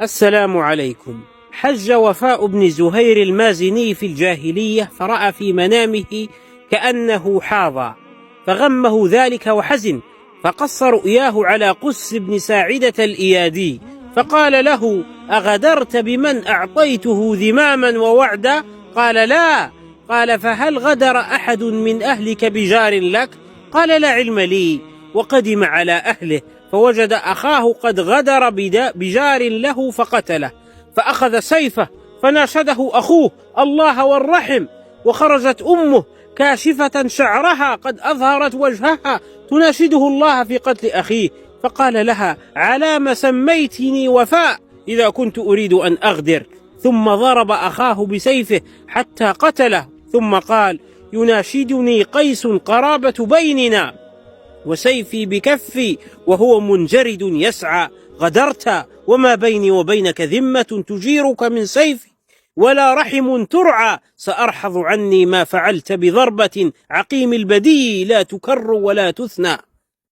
السلام عليكم. حج وفاء بن زهير المازني في الجاهلية، فرأى في منامه كأنه حاض، فغمه ذلك وحزن، فقص رؤياه على قس بن ساعدة الإيادي، فقال له: أغدرت بمن أعطيته ذماما ووعدا؟ قال: لا. قال: فهل غدر أحد من أهلك بجار لك؟ قال: لا علم لي. وقدم على أهله فوجد أخاه قد غدر بجار له فقتله، فأخذ سيفه فناشده أخوه الله والرحم، وخرجت أمه كاشفة شعرها قد أظهرت وجهها تناشده الله في قتل أخيه، فقال لها: علام سميتني وفاء إذا كنت أريد أن أغدر؟ ثم ضرب أخاه بسيفه حتى قتله، ثم قال: يناشدني قيس قرابة بيننا وسيفي بكفي وهو منجرد يسعى، غدرت وما بيني وبينك ذمة تجيرك من سيفي ولا رحم ترعى، سأرحض عني ما فعلت بضربة عقيم البدي لا تكر ولا تثنى.